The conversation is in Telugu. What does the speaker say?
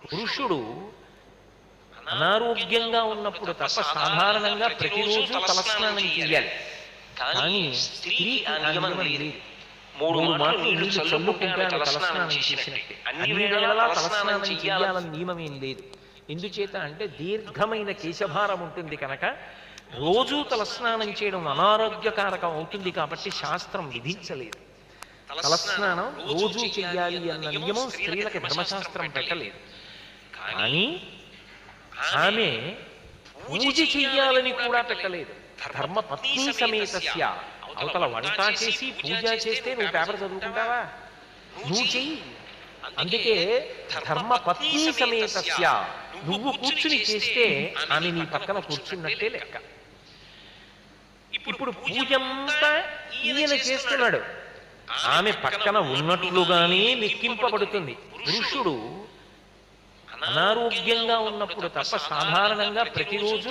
పురుషుడు అనారోగ్యంగా ఉన్నప్పుడు తప్ప సాధారణంగా ప్రతిరోజు తలస్నానం చేయాలి. కానీ స్త్రీకి ఆ నియమం లేదు. 3 మాటలు నీళ్లు చల్లుకుంటే ఆమె తలస్నానం చేసినట్టే. అన్ని వేళలా తలస్నానం చెయ్యాలని నియమమేం లేదు. ఎందుచేత అంటే దీర్ఘమైన కేశభారం ఉంటుంది కనుక రోజూ తలస్నానం చేయడం అనారోగ్యకారకం అవుతుంది కాబట్టి శాస్త్రం విధించలేదు. తలస్నానం రోజూ చెయ్యాలి అన్న నియమం స్త్రీలకి ధర్మశాస్త్రం పెట్టలేదు. కానీ ఆమె పూజ చెయ్యాలని కూడా పెట్టలేదు. ధర్మపత్ని సమేతస్య, అవతల వంట చేసి పూజ చేస్తే నువ్వు పేపర్ చదువుకుంటావా? నువ్వు చెయ్యి. అందుకే ధర్మపత్ని సమేతస్య, నువ్వు కూర్చుని చేస్తే ఆమె నీ పక్కన కూర్చున్నట్టే లెక్క. ఇప్పుడు పూజంతా ఈయన చేస్తున్నాడు, ఆమె పక్కన ఉన్నట్లుగానే లెక్కింపబడుతుంది. పురుషుడు అనారోగ్యంగా ఉన్నప్పుడు తప్ప సాధారణంగా ప్రతిరోజు